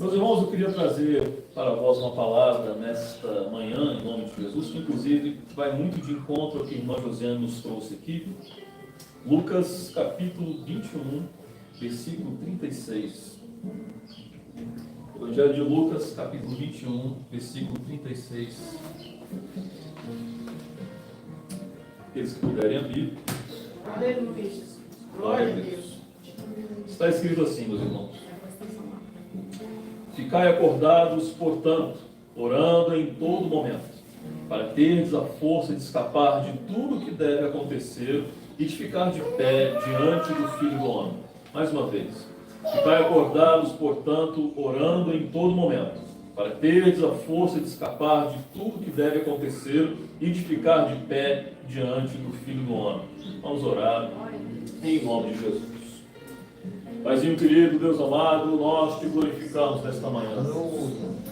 Meus irmãos, eu queria trazer para vós uma palavra nesta manhã, em nome de Jesus, que inclusive vai muito de encontro ao que a irmã Josiane nos trouxe aqui. Lucas capítulo 21, versículo 36. Evangelho de Lucas, capítulo 21, versículo 36. Aqueles que puderem abrir. Aleluia. Glória a Deus. Está escrito assim, meus irmãos. Ficai acordados, portanto, orando em todo momento, para terdes a força de escapar de tudo o que deve acontecer e de ficar de pé diante do Filho do Homem. Mais uma vez. Ficai acordados, portanto, orando em todo momento, para terdes a força de escapar de tudo o que deve acontecer e de ficar de pé diante do Filho do Homem. Vamos orar em nome de Jesus. Paizinho querido, Deus amado, nós te glorificamos nesta manhã.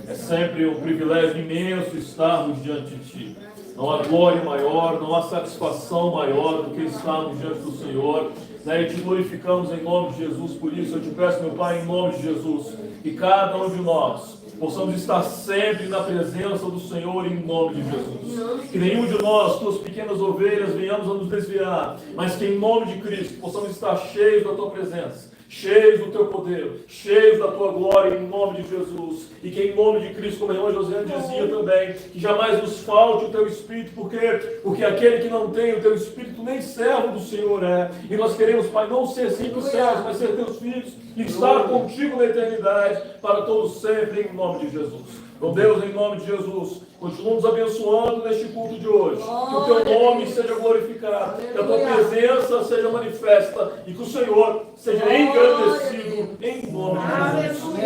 É sempre um privilégio imenso estarmos diante de Ti. Não há glória maior, não há satisfação maior do que estarmos diante do Senhor. E te glorificamos em nome de Jesus. Por isso eu te peço, meu Pai, em nome de Jesus, que cada um de nós possamos estar sempre na presença do Senhor em nome de Jesus. Que nenhum de nós, tuas pequenas ovelhas, venhamos a nos desviar, mas que em nome de Cristo possamos estar cheios da tua presença, cheios do teu poder, cheios da tua glória em nome de Jesus. E que em nome de Cristo, como a irmã Josiane dizia também, que jamais nos falte o teu Espírito, porque aquele que não tem o teu Espírito nem servo do Senhor é. E nós queremos, Pai, não ser simples servos, mas ser teus filhos e estar contigo na eternidade para todos sempre em nome de Jesus. Meu Deus, em nome de Jesus, continua nos abençoando neste culto de hoje. Que o teu nome seja glorificado, que a tua presença seja manifesta e que o Senhor seja engrandecido em nome de Jesus.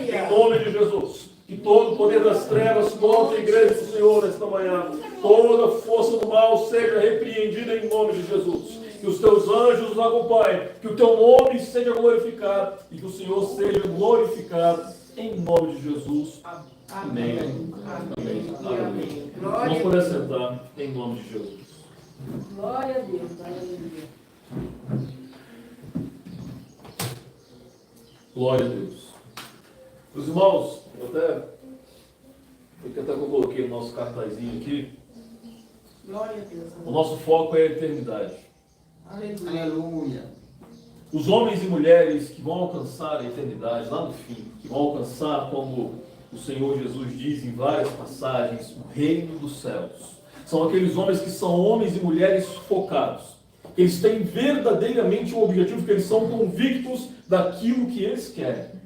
Em nome de Jesus. Que todo o poder das trevas contra a igreja do Senhor nesta manhã, toda força do mal seja repreendida em nome de Jesus. Que os teus anjos nos acompanhem, que o teu nome seja glorificado e que o Senhor seja glorificado em nome de Jesus. Amém. Amém. Amém. Vamos poder sentar em nome de Jesus. Glória a Deus. Aleluia. Glória a Deus. Meus irmãos, eu até coloquei o nosso cartazinho aqui. Glória a Deus. O nosso foco é a eternidade. Aleluia. Os homens e mulheres que vão alcançar a eternidade lá no fim, que vão alcançar, como o Senhor Jesus diz em várias passagens, o reino dos céus. São aqueles homens que são homens e mulheres focados. Eles têm verdadeiramente um objetivo, que eles são convictos daquilo que eles querem.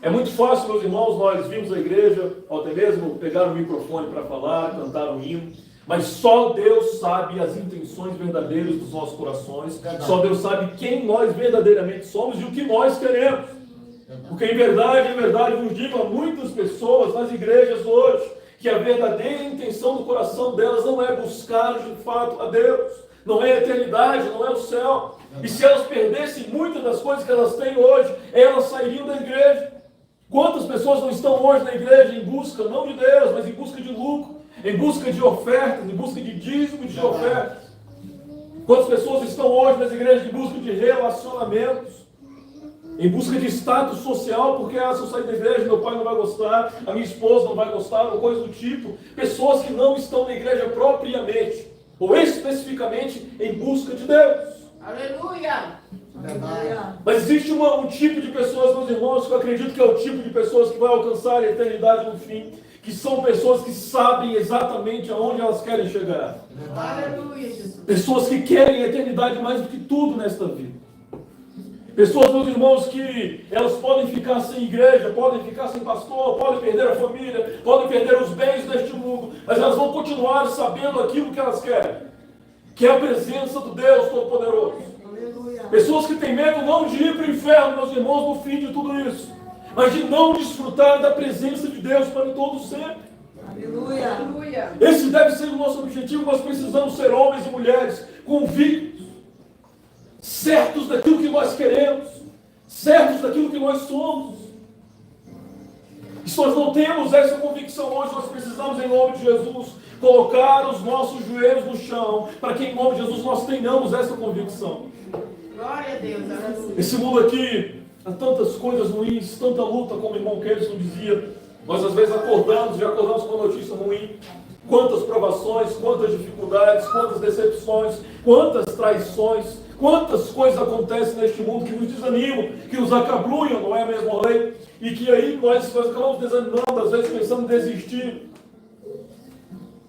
É muito fácil, meus irmãos, nós vimos a igreja, ou até mesmo pegar o microfone para falar, cantar um hino, mas só Deus sabe as intenções verdadeiras dos nossos corações, só Deus sabe quem nós verdadeiramente somos e o que nós queremos. Porque em verdade vos digo a muitas pessoas nas igrejas hoje, que a verdadeira intenção do coração delas não é buscar de fato a Deus, não é a eternidade, não é o céu. E se elas perdessem muitas das coisas que elas têm hoje, elas sairiam da igreja. Quantas pessoas não estão hoje na igreja em busca, não de Deus, mas em busca de lucro, em busca de ofertas, em busca de dízimo e de ofertas? Quantas pessoas estão hoje nas igrejas em busca de relacionamentos, em busca de status social, porque se eu sair da igreja, meu pai não vai gostar, a minha esposa não vai gostar, ou coisa do tipo. Pessoas que não estão na igreja propriamente, ou especificamente em busca de Deus. Aleluia. Mas existe um tipo de pessoas, meus irmãos, que eu acredito que é o tipo de pessoas que vai alcançar a eternidade no fim, que são pessoas que sabem exatamente aonde elas querem chegar. Aleluia, Jesus. Pessoas que querem a eternidade mais do que tudo nesta vida. Pessoas, meus irmãos, que elas podem ficar sem igreja, podem ficar sem pastor, podem perder a família, podem perder os bens deste mundo, mas elas vão continuar sabendo aquilo que elas querem, que é a presença do Deus Todo-Poderoso. Pessoas que têm medo não de ir para o inferno, meus irmãos, no fim de tudo isso, mas de não desfrutar da presença de Deus para todo sempre. Aleluia. Esse deve ser o nosso objetivo. Nós precisamos ser homens e mulheres convictos, certos daquilo que nós queremos, certos daquilo que nós somos. E se nós não temos essa convicção hoje, nós precisamos, em nome de Jesus, colocar os nossos joelhos no chão, para que em nome de Jesus nós tenhamos essa convicção. Glória a Deus. Aleluia. Esse mundo aqui há tantas coisas ruins, tanta luta, como o irmão Kelson dizia. Nós às vezes já acordamos com uma notícia ruim. Quantas provações, quantas dificuldades, quantas decepções, quantas traições, quantas coisas acontecem neste mundo que nos desanimam, que nos acabrunham, não é mesmo, Lei? E que aí nós acabamos desanimando, às vezes pensando em desistir.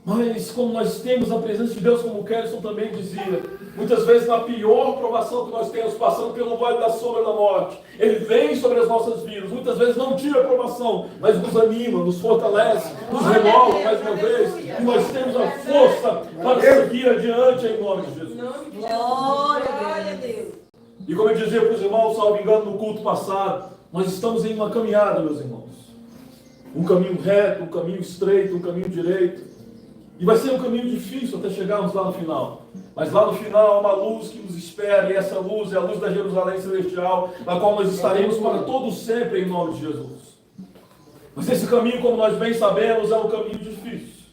Mas como nós temos a presença de Deus, como o Kelson também dizia, muitas vezes na pior provação que nós temos, passando pelo vale da sombra da morte, Ele vem sobre as nossas vidas, muitas vezes não tira a provação, mas nos anima, nos fortalece, nos renova mais uma vez, e nós temos a força para seguir adiante em nome de Jesus. Glória a Deus. E como eu dizia para os irmãos, salvo engano, no culto passado, nós estamos em uma caminhada, meus irmãos. Um caminho reto, um caminho estreito, um caminho direito. E vai ser um caminho difícil até chegarmos lá no final. Mas lá no final há uma luz que nos espera, e essa luz é a luz da Jerusalém Celestial, na qual nós estaremos para todos sempre em nome de Jesus. Mas esse caminho, como nós bem sabemos, é um caminho difícil.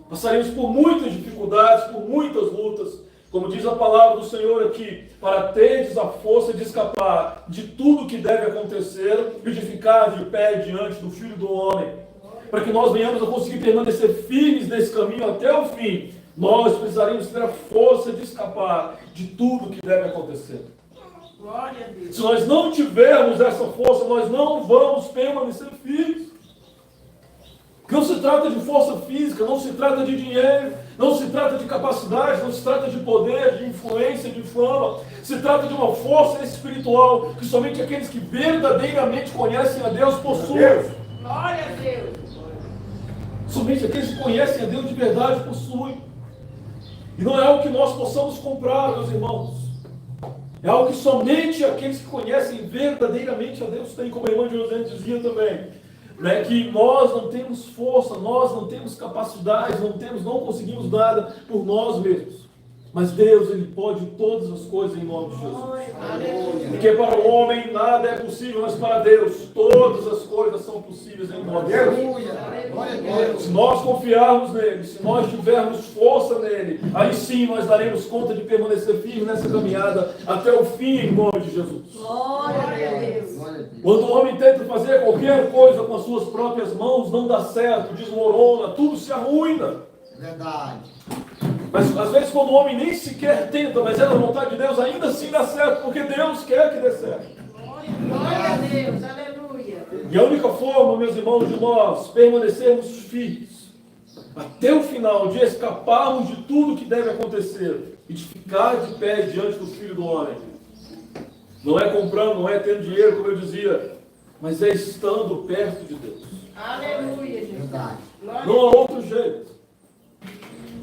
Passaremos por muitas dificuldades, por muitas lutas, como diz a palavra do Senhor aqui, para teres a força de escapar de tudo que deve acontecer e de ficar de pé diante do Filho do Homem. Para que nós venhamos a conseguir permanecer firmes nesse caminho até o fim, nós precisaremos ter a força de escapar de tudo que deve acontecer. Glória a Deus. Se nós não tivermos essa força, nós não vamos permanecer firmes. Não se trata de força física, não se trata de dinheiro, não se trata de capacidade, não se trata de poder, de influência, de fama. Se trata de uma força espiritual que somente aqueles que verdadeiramente conhecem a Deus possuem. Glória a Deus. Somente aqueles que conhecem a Deus de verdade possuem. E não é algo que nós possamos comprar, meus irmãos. É algo que somente aqueles que conhecem verdadeiramente a Deus têm, como a irmã José dizia também. Né? Que nós não temos força, nós não temos capacidade, não conseguimos nada por nós mesmos. Mas Deus, Ele pode todas as coisas em nome de Jesus. Porque para o homem nada é possível, mas para Deus todas as coisas são possíveis em nome de Jesus. Se nós confiarmos nele, se nós tivermos força nele, aí sim nós daremos conta de permanecer firmes nessa caminhada até o fim em nome de Jesus. Glória a Deus. Quando o homem tenta fazer qualquer coisa com as suas próprias mãos, não dá certo, desmorona, tudo se arruína. Verdade. Mas às vezes quando o homem nem sequer tenta, mas é da vontade de Deus, ainda assim dá certo, porque Deus quer que dê certo. Glória a Deus, aleluia. E a única forma, meus irmãos, de nós permanecermos firmes até o final, de escaparmos de tudo que deve acontecer e de ficar de pé diante do Filho do Homem, não é comprando, não é tendo dinheiro, como eu dizia, mas é estando perto de Deus. Aleluia, Jesus. Não há outro jeito.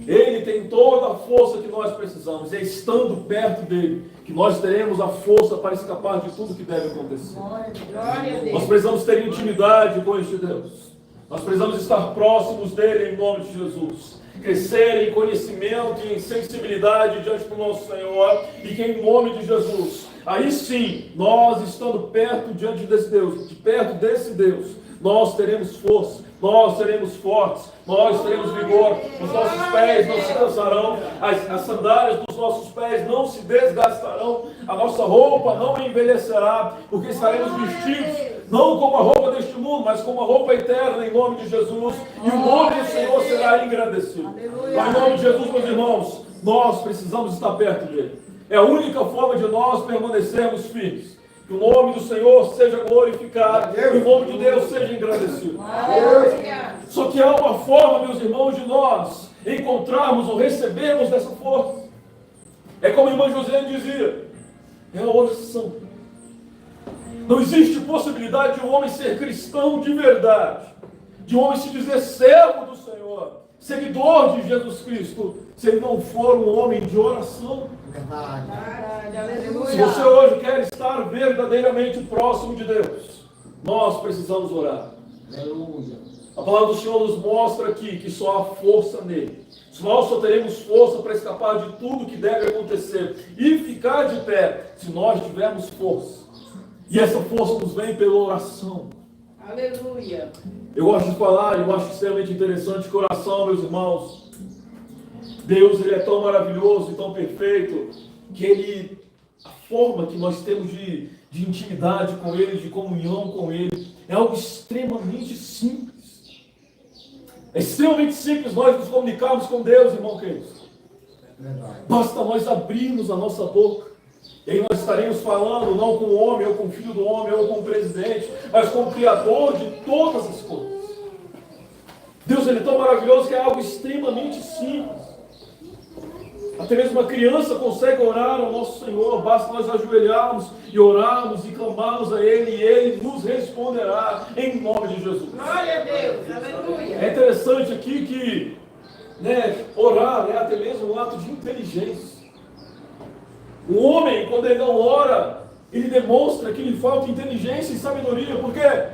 Ele tem toda a força que nós precisamos. É estando perto dele que nós teremos a força para escapar de tudo que deve acontecer. Glória a Deus. Nós precisamos ter intimidade com este Deus. Nós precisamos estar próximos dele em nome de Jesus. Crescer em conhecimento e em sensibilidade diante do nosso Senhor. E que em nome de Jesus, aí sim, nós estando perto diante desse Deus, de perto desse Deus, nós teremos força. Nós seremos fortes, nós teremos vigor, os nossos pés não se cansarão, as sandálias dos nossos pés não se desgastarão, a nossa roupa não envelhecerá, porque estaremos vestidos, não como a roupa deste mundo, mas como a roupa eterna em nome de Jesus, e o nome do Senhor será engrandecido. Mas, em nome de Jesus, meus irmãos, nós precisamos estar perto dele. É a única forma de nós permanecermos firmes. Que o nome do Senhor seja glorificado, que o nome de Deus seja engrandecido. Só que há uma forma, meus irmãos, de nós encontrarmos ou recebermos dessa força. É como a irmã José dizia, é a oração. Não existe possibilidade de um homem ser cristão de verdade, de um homem se dizer servo do Senhor, seguidor de Jesus Cristo, se ele não for um homem de oração. Se você hoje quer estar verdadeiramente próximo de Deus, nós precisamos orar. Aleluia. A palavra do Senhor nos mostra aqui que só há força nele. Nós só teremos força para escapar de tudo que deve acontecer e ficar de pé se nós tivermos força. E essa força nos vem pela oração. Aleluia. Eu gosto de falar, eu acho extremamente interessante que oração, meus irmãos, Deus, Ele é tão maravilhoso e tão perfeito que a forma que nós temos de de intimidade com Ele, de comunhão com Ele. É algo extremamente simples. É extremamente simples nós nos comunicarmos com Deus, irmão querido. Basta nós abrirmos a nossa boca. E aí nós estaremos falando não com o homem, ou com o filho do homem, ou com o presidente, mas com o Criador de todas as coisas. Deus, Ele é tão maravilhoso que é algo extremamente simples. Até mesmo uma criança consegue orar ao nosso Senhor. Basta nós ajoelharmos e orarmos e clamarmos a Ele, e Ele nos responderá em nome de Jesus. Glória a Deus, aleluia. É interessante aqui que orar é até mesmo um ato de inteligência. O homem, quando ele não ora, ele demonstra que lhe falta inteligência e sabedoria. Por quê?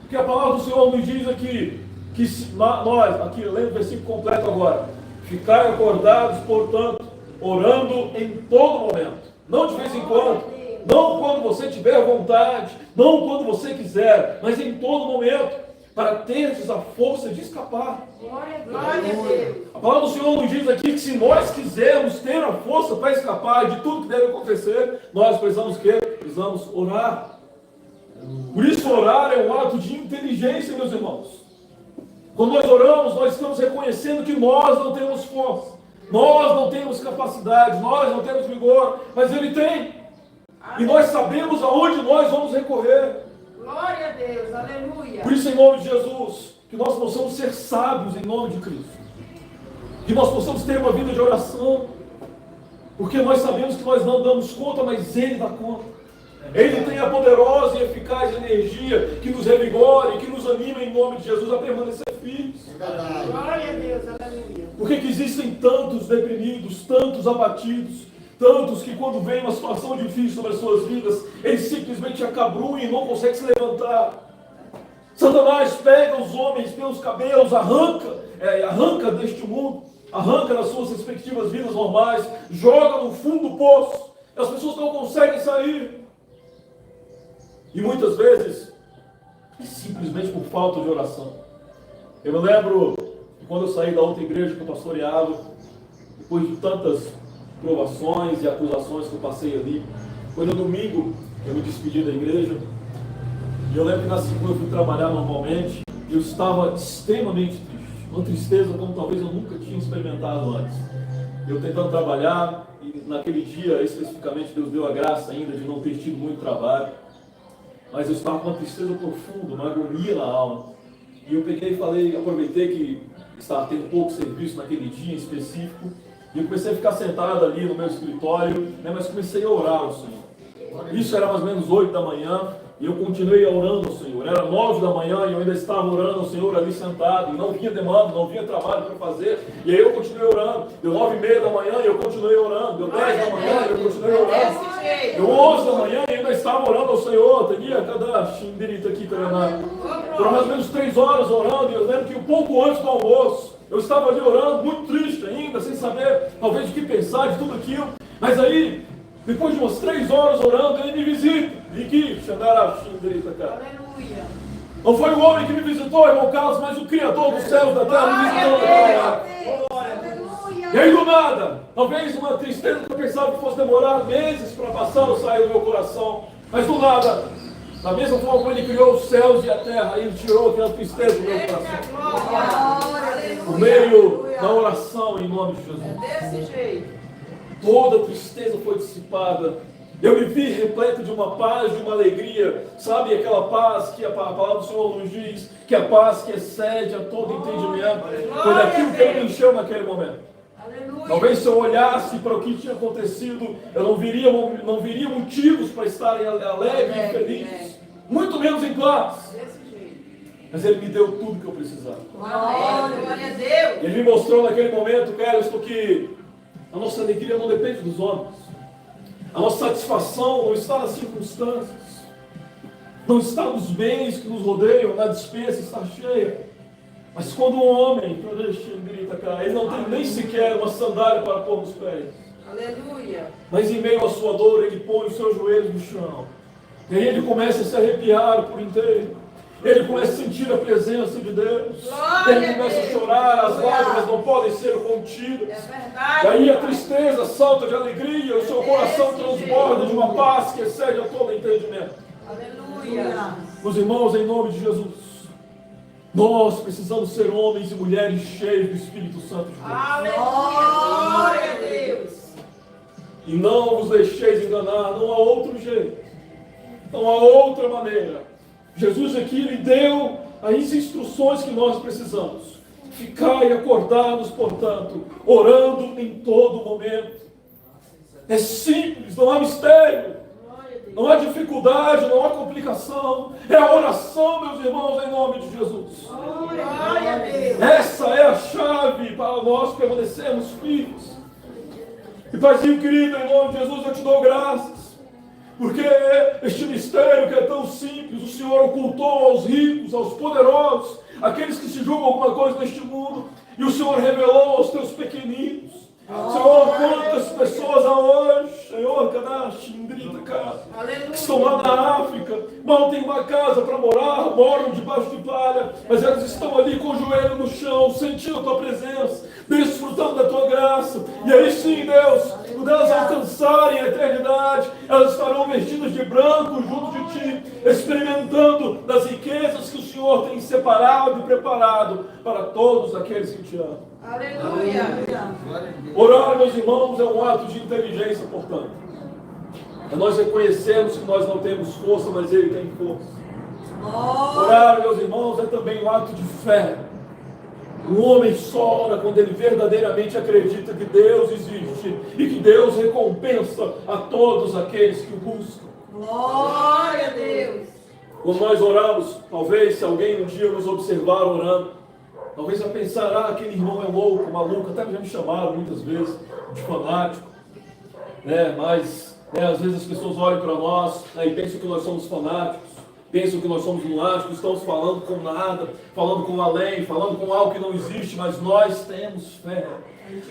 Porque a palavra do Senhor nos diz aqui, que nós, aqui lendo o versículo completo agora, ficar acordados, portanto, orando em todo momento. Não de vez em quando, não quando você tiver vontade, não quando você quiser, mas em todo momento, para teres a força de escapar. Glória a Deus. A palavra do Senhor nos diz aqui que se nós quisermos ter a força para escapar de tudo que deve acontecer, nós precisamos o quê? Precisamos orar. Por isso orar é um ato de inteligência, meus irmãos. Quando nós oramos, nós estamos reconhecendo que nós não temos força, nós não temos capacidade, nós não temos vigor, mas Ele tem. E nós sabemos aonde nós vamos recorrer. Glória a Deus, aleluia. Por isso, em nome de Jesus, que nós possamos ser sábios em nome de Cristo. Que nós possamos ter uma vida de oração. Porque nós sabemos que nós não damos conta, mas Ele dá conta. Ele tem a poderosa e eficaz energia que nos revigora e que nos anima em nome de Jesus a permanecer firmes. Glória a Deus, aleluia. Por que existem tantos deprimidos, tantos abatidos, tantos que quando vem uma situação difícil sobre as suas vidas, eles simplesmente acabrunham e não conseguem se levantar? Satanás pega os homens pelos cabelos, arranca deste mundo, arranca das suas respectivas vidas normais, joga no fundo do poço, e as pessoas não conseguem sair. E muitas vezes, é simplesmente por falta de oração. Eu me lembro que quando eu saí da outra igreja que eu pastoreava, depois de tantas provações e acusações que eu passei ali, foi no domingo que eu me despedi da igreja, e eu lembro que na segunda eu fui trabalhar normalmente, e eu estava extremamente triste, uma tristeza como talvez eu nunca tinha experimentado antes. Eu tentando trabalhar, e naquele dia especificamente Deus deu a graça ainda de não ter tido muito trabalho, mas eu estava com uma tristeza profunda, uma agonia na alma. E eu peguei e falei, aproveitei que estava tendo pouco serviço naquele dia em específico, e eu comecei a ficar sentado ali no meu escritório, mas comecei a orar ao Senhor. Isso era mais ou menos 8 da manhã, e eu continuei orando ao Senhor. Era 9 da manhã e eu ainda estava orando ao Senhor ali sentado, e não vinha demanda, não vinha trabalho para fazer, e aí eu continuei orando. Deu 9h30 da manhã e eu continuei orando, deu 10 da manhã e eu continuei orando. Deu 11 da manhã e eu ainda estava orando ao Senhor. Teria cada xinderita aqui, Taraná. Por mais ou menos 3 horas orando, e eu lembro que um pouco antes do almoço, eu estava ali orando, muito triste ainda, sem saber talvez o que pensar de tudo aquilo. Mas aí, depois de umas 3 horas orando, Ele me visita. E que Aleluia. não foi o homem que me visitou, irmão Carlos, mas o Criador dos céus e da terra me visitou. Aleluia. E aí do nada, talvez uma tristeza que eu pensava que fosse demorar meses para passar ou sair do meu coração. Mas do nada, da mesma forma como Ele criou os céus e a terra, Ele tirou aquela tristeza do meu coração. Por meio da oração em nome de Jesus. Desse jeito. Toda tristeza foi dissipada. Eu me vi repleto de uma paz, de uma alegria. Sabe aquela paz que a palavra do Senhor nos diz, que a paz que excede a todo entendimento. Foi daquilo que Ele me encheu naquele momento. Aleluia. Talvez se eu olhasse para o que tinha acontecido, eu não viria motivos para estarem alegres e felizes. Muito menos em paz. Desse jeito. Mas Ele me deu tudo que eu precisava. Glória a Deus. Ele me mostrou naquele momento, Carlos, que a nossa alegria não depende dos homens. A nossa satisfação não está nas circunstâncias, não está nos bens que nos rodeiam, na despensa está cheia. Mas quando um homem, ele não tem nem sequer uma sandália para pôr nos pés, Aleluia. mas em meio à sua dor ele põe os seus joelhos no chão, e aí ele começa a se arrepiar por inteiro, Ele começa a sentir a presença de Deus. Ele começa a chorar, as lágrimas não podem ser contidas. É verdade. Daí a tristeza salta de alegria, o seu coração transborda de uma paz que excede a todo entendimento. Aleluia. Meus irmãos, em nome de Jesus, nós precisamos ser homens e mulheres cheios do Espírito Santo de Deus. Aleluia. Glória a Deus. E não vos deixeis enganar, não há outro jeito, não há outra maneira. Jesus aqui lhe deu as instruções que nós precisamos. Ficai acordados, portanto, orando em todo momento. É simples, não há mistério, não há dificuldade, não há complicação. É a oração, meus irmãos, em nome de Jesus. Glória a Deus. Essa é a chave para nós permanecermos firmes. E Paizinho querido, em nome de Jesus, eu te dou graças, porque este mistério que é tão simples, o Senhor ocultou aos ricos, aos poderosos, aqueles que se julgam alguma coisa neste mundo, e o Senhor revelou aos teus pequeninos. Senhor, quantas pessoas há hoje, Senhor, que estão lá na África, mal têm uma casa para morar, moram debaixo de palha, mas elas estão ali com o joelho no chão, sentindo a tua presença, desfrutando da tua graça. E aí sim, Deus, quando elas alcançarem a eternidade, elas estarão vestidas de branco junto de ti, experimentando das riquezas que o Senhor tem separado e preparado para todos aqueles que te amam. Aleluia. Orar, meus irmãos, é um ato de inteligência, portanto. É nós reconhecermos que nós não temos força, mas Ele tem força. Orar, meus irmãos, é também um ato de fé. O homem só ora quando ele verdadeiramente acredita que Deus existe e que Deus recompensa a todos aqueles que o buscam. Glória a Deus. Quando nós oramos, talvez se alguém um dia nos observar orando, talvez vai pensar, aquele irmão é louco, maluco, até já me chamaram muitas vezes de fanático, mas às vezes as pessoas olham para nós e pensam que nós somos fanáticos, pensam que nós somos lunáticos, estamos falando com nada, falando com além, falando com algo que não existe, mas nós temos fé.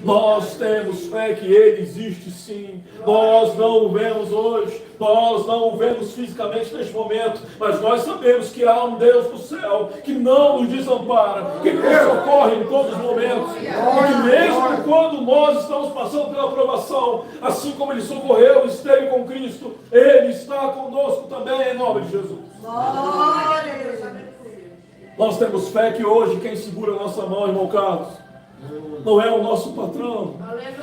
Nós temos fé que Ele existe sim. Nós não o vemos hoje, nós não o vemos fisicamente neste momento, mas nós sabemos que há um Deus do céu que não nos desampara, que nos socorre em todos os momentos, e que mesmo quando nós estamos passando pela provação, assim como Ele socorreu e esteve com Cristo, Ele está conosco também, em nome de Jesus. Glória a Deus. Nós temos fé que hoje quem segura a nossa mão, irmão Carlos, não é o nosso patrão.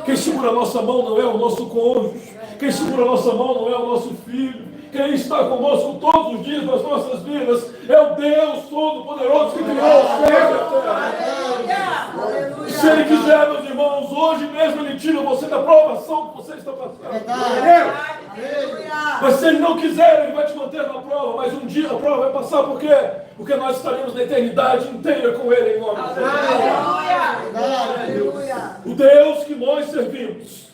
Quem segura a nossa mão não é o nosso cônjuge. Quem segura a nossa mão não é o nosso filho. Quem está conosco todos os dias das nossas vidas é o Deus Todo-Poderoso que criou os céus e a terra. E se Ele quiser, meus irmãos, hoje mesmo Ele tira você da provação que você está passando. Mas se Ele não quiser, Ele vai te manter na prova. Mas um dia a prova vai passar, por quê? Porque nós estaremos na eternidade inteira com Ele em nome de Deus. O Deus que nós servimos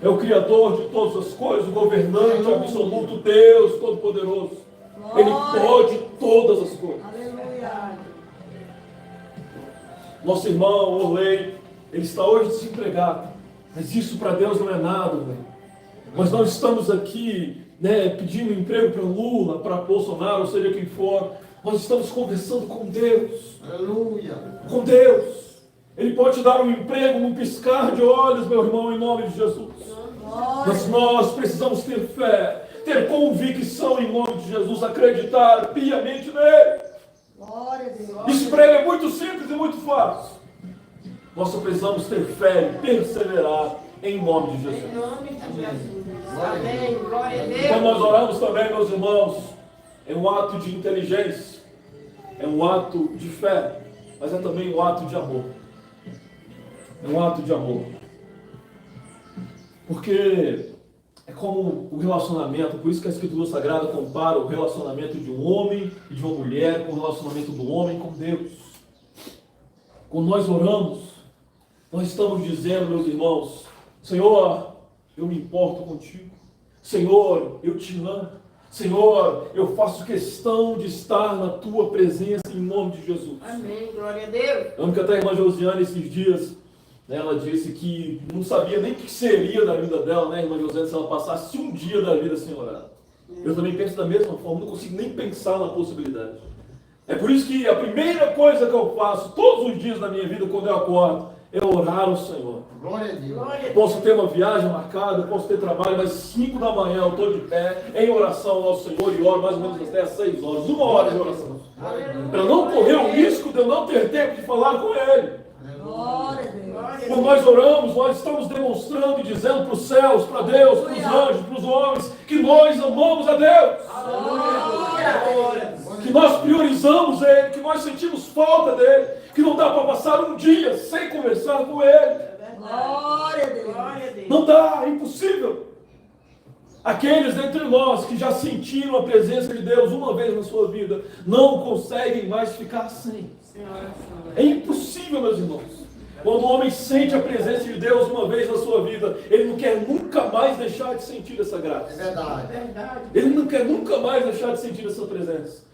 é o Criador de todas as coisas, o governante absoluto, Deus Todo-Poderoso. Ele pode todas as coisas. Nosso irmão Orley, ele está hoje desempregado, mas isso para Deus não é nada, velho. Nós não estamos aqui pedindo emprego para Lula, para Bolsonaro, ou seja quem for. Nós estamos conversando com Deus. Aleluia. Com Deus. Ele pode te dar um emprego num piscar de olhos, meu irmão, em nome de Jesus. Mas nós precisamos ter fé, ter convicção em nome de Jesus, acreditar piamente nele. Isso para ele é muito simples e muito fácil. Nós só precisamos ter fé e perseverar em nome de Jesus. Em nome de Jesus. Amém. Glória a Deus. Quando nós oramos também, meus irmãos, é um ato de inteligência, é um ato de fé, mas é também um ato de amor. É um ato de amor. Porque é como o relacionamento, por isso que a Escritura Sagrada compara o relacionamento de um homem e de uma mulher com o relacionamento do homem com Deus. Quando nós oramos, nós estamos dizendo, meus irmãos, Senhor, eu me importo contigo. Senhor, eu te amo. Senhor, eu faço questão de estar na tua presença em nome de Jesus. Amém. Glória a Deus. Amo que até a irmã Josiane esses dias, ela disse que não sabia nem o que seria da vida dela, irmã Josiane, se ela passasse um dia da vida sem orar. Eu também penso da mesma forma, não consigo nem pensar na possibilidade. É por isso que a primeira coisa que eu faço todos os dias da minha vida, quando eu acordo, é orar ao Senhor. Glória a Deus. Eu posso ter uma viagem marcada, eu posso ter trabalho, mas 5 da manhã eu estou de pé, em oração ao Senhor, e oro mais ou menos até às 6 horas, 1 hora de oração. Para não correr o risco de eu não ter tempo de falar com Ele. Glória a Deus. Quando nós oramos, nós estamos demonstrando e dizendo para os céus, para Deus, para os anjos, para os homens, que nós amamos a Deus. Que nós priorizamos Ele, que nós sentimos falta dEle, que não dá para passar um dia sem conversar com Ele. Glória a Deus. Não dá, é impossível. Aqueles dentre nós que já sentiram a presença de Deus uma vez na sua vida, não conseguem mais ficar sem. É impossível, meus irmãos. Quando o homem sente a presença de Deus uma vez na sua vida, ele não quer nunca mais deixar de sentir essa graça. É verdade. Ele não quer nunca mais deixar de sentir essa presença.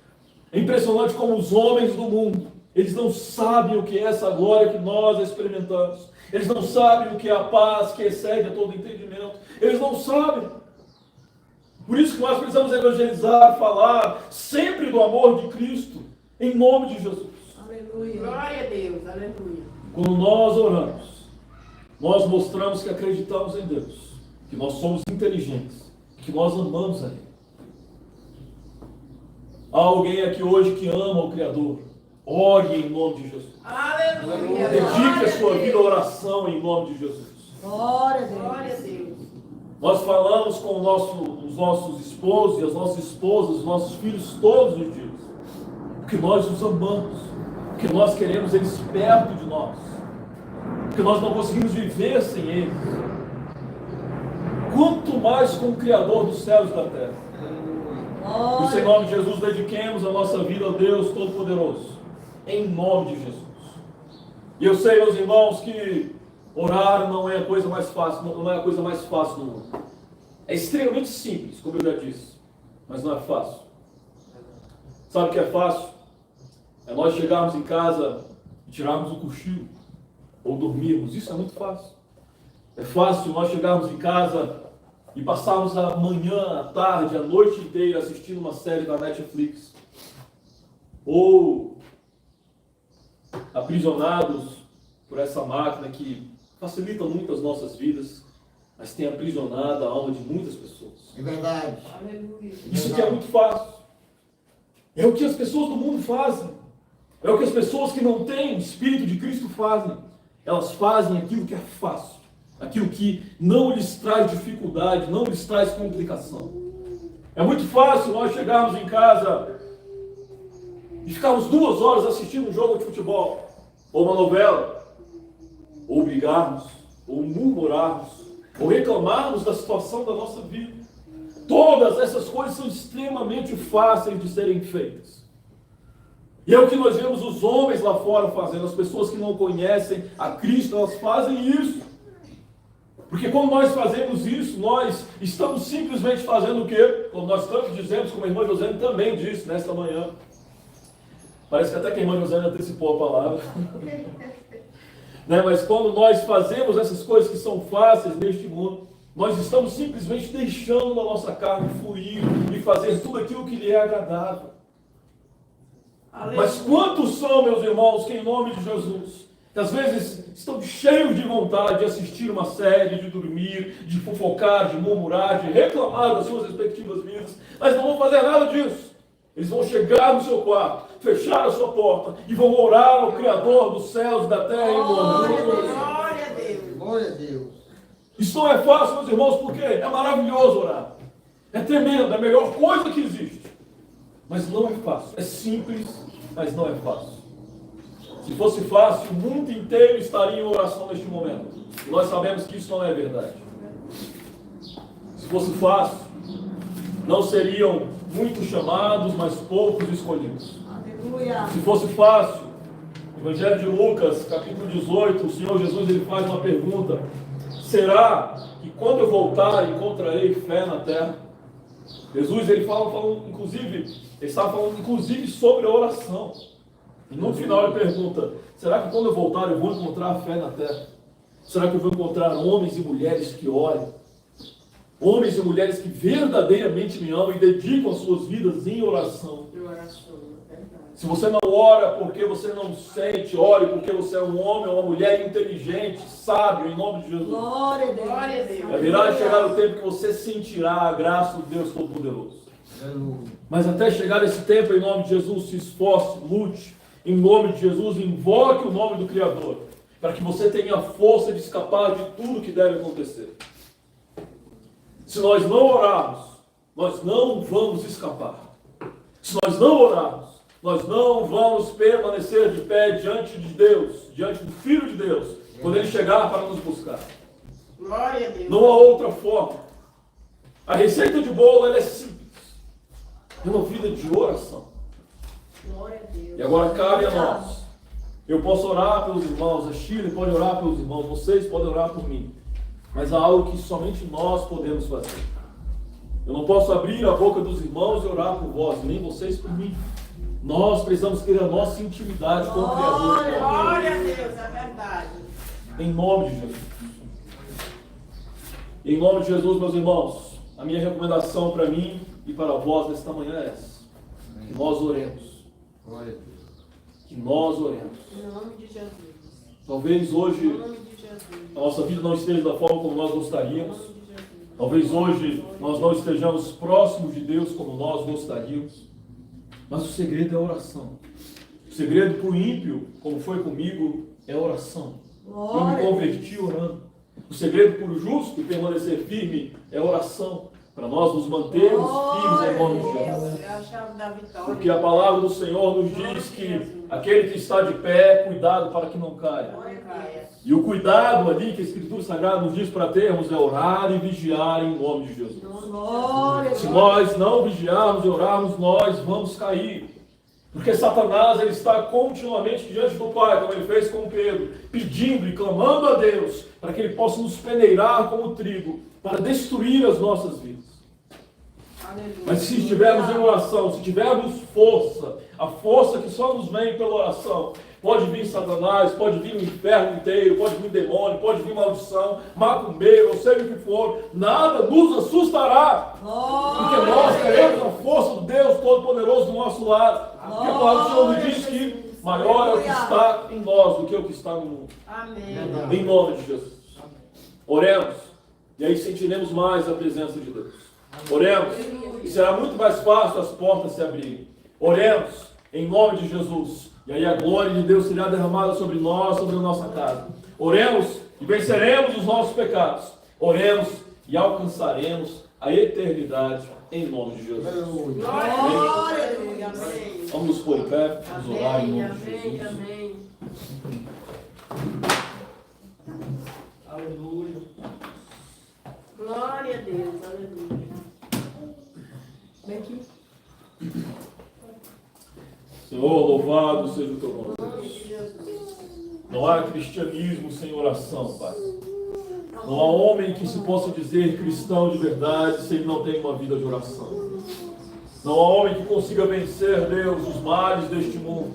É impressionante como os homens do mundo, eles não sabem o que é essa glória que nós experimentamos. Eles não sabem o que é a paz que excede a todo entendimento. Eles não sabem. Por isso que nós precisamos evangelizar, falar sempre do amor de Cristo, em nome de Jesus. Aleluia. Glória a Deus. Aleluia. Quando nós oramos, nós mostramos que acreditamos em Deus, que nós somos inteligentes, que nós amamos a Ele. Há alguém aqui hoje que ama o Criador? Ore em nome de Jesus. Aleluia. Dedique a sua vida à oração em nome de Jesus. Glória a Deus. Glória a Deus. Nós falamos com os nossos esposos e as nossas esposas, os nossos filhos todos os dias, porque nós os amamos, porque nós queremos eles perto de nós, porque nós não conseguimos viver sem eles. Quanto mais com o Criador dos céus e da terra. Por isso, em nome de Jesus, dediquemos a nossa vida a Deus Todo-Poderoso, em nome de Jesus. E eu sei, meus irmãos, que orar não é a coisa mais fácil, não é a coisa mais fácil do mundo. É extremamente simples, como eu já disse, mas não é fácil. Sabe o que é fácil? É nós chegarmos em casa e tirarmos o cochilo, ou dormirmos. Isso é muito fácil. É fácil nós chegarmos em casa e passarmos a manhã, a tarde, a noite inteira assistindo uma série da Netflix. Ou aprisionados por essa máquina que facilita muito as nossas vidas, mas tem aprisionado a alma de muitas pessoas. É verdade. Isso que é muito fácil. É o que as pessoas do mundo fazem. É o que as pessoas que não têm o Espírito de Cristo fazem. Elas fazem aquilo que é fácil. Aquilo que não lhes traz dificuldade, não lhes traz complicação. É muito fácil nós chegarmos em casa e ficarmos 2 horas assistindo um jogo de futebol, ou uma novela, ou brigarmos, ou murmurarmos, ou reclamarmos da situação da nossa vida. Todas essas coisas são extremamente fáceis de serem feitas. E é o que nós vemos os homens lá fora fazendo, as pessoas que não conhecem a Cristo, elas fazem isso. Porque quando nós fazemos isso, nós estamos simplesmente fazendo o quê? Como nós tanto dizemos, como a irmã Josiane também disse nesta manhã. Parece que até que a irmã Josiane antecipou a palavra. Né? Mas quando nós fazemos essas coisas que são fáceis neste mundo, nós estamos simplesmente deixando a nossa carne fluir e fazer tudo aquilo que lhe é agradável. Mas quantos são, meus irmãos, que em nome de Jesus, que às vezes estão cheios de vontade de assistir uma série, de dormir, de fofocar, de murmurar, de reclamar das suas respectivas vidas, mas não vão fazer nada disso. Eles vão chegar no seu quarto, fechar a sua porta e vão orar ao Criador dos céus e da terra em nome de Jesus. Glória a Deus. Glória a Deus. Isso não é fácil, meus irmãos, porque é maravilhoso orar. É tremendo, é a melhor coisa que existe. Mas não é fácil. É simples, mas não é fácil. Se fosse fácil, o mundo inteiro estaria em oração neste momento. E nós sabemos que isso não é verdade. Se fosse fácil, não seriam muitos chamados, mas poucos escolhidos. Aleluia. Se fosse fácil, Evangelho de Lucas, capítulo 18, o Senhor Jesus ele faz uma pergunta: será que quando eu voltar encontrarei fé na terra? Jesus ele estava falando inclusive sobre a oração. E no final ele pergunta: será que quando eu voltar eu vou encontrar fé na terra? Será que eu vou encontrar homens e mulheres que orem? Homens e mulheres que verdadeiramente me amam e dedicam as suas vidas em oração. Se você não ora porque você não sente, ore porque você é um homem ou uma mulher inteligente, sábio, em nome de Jesus. Glória a Deus. Glória a Deus. Haverá de chegar o tempo que você sentirá a graça do Deus Todo-Poderoso. Mas até chegar esse tempo, em nome de Jesus, se esforce, lute. Em nome de Jesus, invoque o nome do Criador, para que você tenha a força de escapar de tudo que deve acontecer. Se nós não orarmos, nós não vamos escapar. Se nós não orarmos, nós não vamos permanecer de pé diante de Deus, diante do Filho de Deus, quando Ele chegar para nos buscar. Glória a Deus. Não há outra forma. A receita de bolo ela é simples. É uma vida de oração. Glória a Deus. E agora cabe a nós. Eu posso orar pelos irmãos, a Shirley pode orar pelos irmãos, vocês podem orar por mim. Mas há algo que somente nós podemos fazer. Eu não posso abrir a boca dos irmãos e orar por vós, nem vocês por mim. Nós precisamos ter a nossa intimidade com o Criador. Glória a Deus, é verdade. Em nome de Jesus. Em nome de Jesus, meus irmãos, a minha recomendação para mim e para vós nesta manhã é essa. Que nós oremos. Que nós oremos. Em nome de Jesus. Talvez hoje Em nome de Jesus. a nossa vida não esteja da forma como nós gostaríamos. Talvez hoje nós não estejamos próximos de Deus como nós gostaríamos. Mas o segredo é a oração. O segredo para o ímpio, como foi comigo, é a oração. Eu me converti orando. O segredo para o justo permanecer firme é a oração. Para nós nos mantermos firmes em nome de Jesus. É a chave da vitória. Porque a palavra do Senhor nos diz que aquele que está de pé, cuidado para que não caia. E o cuidado ali que a Escritura Sagrada nos diz para termos é orar e vigiar em nome de Jesus. Se nós não vigiarmos e orarmos, nós vamos cair. Porque Satanás ele está continuamente diante do Pai, como ele fez com Pedro, pedindo e clamando a Deus para que ele possa nos peneirar como trigo, para destruir as nossas vidas. Mas se estivermos em oração, se tivermos força, a força que só nos vem pela oração, pode vir Satanás, pode vir o inferno inteiro, pode vir demônio, pode vir maldição, macumbeiro, ou seja o que for, nada nos assustará. Porque nós teremos a força do Deus Todo-Poderoso do nosso lado. Porque a palavra do Senhor nos diz que maior é o que está em nós do que o que está no mundo. Amém. Em nome de Jesus. Oremos, e aí sentiremos mais a presença de Deus. Oremos, e será muito mais fácil as portas se abrirem. Oremos, em nome de Jesus. E aí a glória de Deus será derramada sobre nós, sobre a nossa casa. Oremos e venceremos os nossos pecados. Oremos e alcançaremos a eternidade em nome de Jesus. Glória a Deus. Amém. Vamos nos pôr em pé, vamos orar em nome de Amém. Jesus. Amém. Aleluia. Glória a Deus. Aleluia. Vem aqui. Senhor, louvado seja o teu nome. Em nome de Jesus. Não há cristianismo sem oração, Pai. Não há homem que se possa dizer cristão de verdade se ele não tem uma vida de oração. Não há homem que consiga vencer, Deus, os males deste mundo.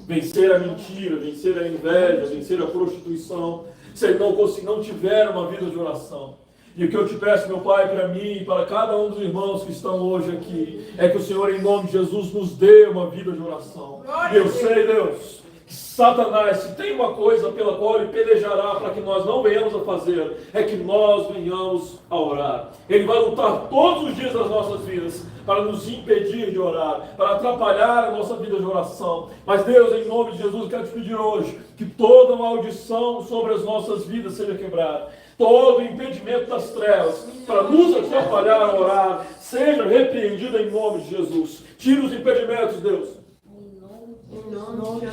Vencer a mentira, vencer a inveja, vencer a prostituição, se ele não tiver uma vida de oração. E o que eu te peço, meu Pai, para mim e para cada um dos irmãos que estão hoje aqui, é que o Senhor, em nome de Jesus, nos dê uma vida de oração. E eu sei, Deus, que Satanás, se tem uma coisa pela qual ele pelejará para que nós não venhamos a fazer, é que nós venhamos a orar. Ele vai lutar todos os dias das nossas vidas para nos impedir de orar, para atrapalhar a nossa vida de oração. Mas Deus, em nome de Jesus, eu quero te pedir hoje que toda maldição sobre as nossas vidas seja quebrada. Todo impedimento das trevas para nos atrapalhar a orar seja repreendido em nome de Jesus. Tira os impedimentos, Deus.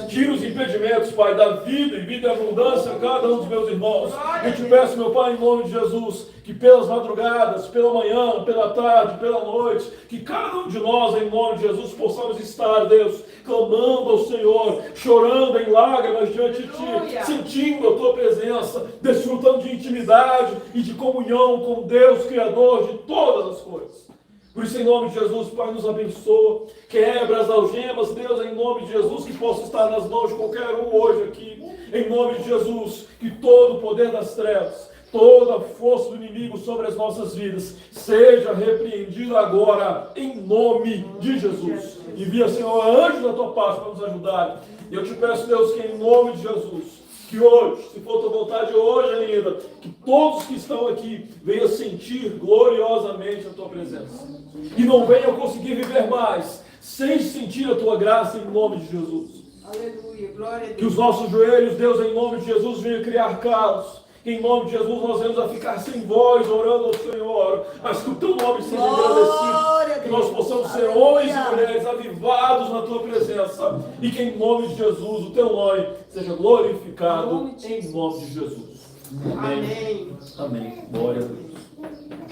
Tira os impedimentos, Pai, da vida e vida e abundância a cada um dos meus irmãos. Eu te peço, meu Pai, em nome de Jesus, que pelas madrugadas, pela manhã, pela tarde, pela noite, que cada um de nós, em nome de Jesus, possamos estar, Deus, clamando ao Senhor, chorando em lágrimas diante de Ti, sentindo a Tua presença, desfrutando de intimidade e de comunhão com Deus, Criador de todas as coisas. Por isso, em nome de Jesus, Pai, nos abençoa, quebra as algemas, Deus, em nome de Jesus, que possa estar nas mãos de qualquer um hoje aqui, em nome de Jesus, que todo o poder das trevas, toda a força do inimigo sobre as nossas vidas seja repreendida agora, em nome de Jesus. Envia, Senhor, anjos da tua paz para nos ajudar. E eu te peço, Deus, que em nome de Jesus, que hoje, se for tua vontade hoje ainda, que todos que estão aqui venham sentir gloriosamente a tua presença. E não venham conseguir viver mais sem sentir a tua graça em nome de Jesus. Aleluia, glória a Deus. Que os nossos joelhos, Deus, em nome de Jesus, venham criar calos. Que em nome de Jesus nós venhamos a ficar sem voz orando ao Senhor, mas que o teu nome seja engrandecido. Que nós possamos ser homens e mulheres avivados na tua presença. E que em nome de Jesus o teu nome seja glorificado em nome de Jesus. Amém. Amém. Amém. Glória a Deus.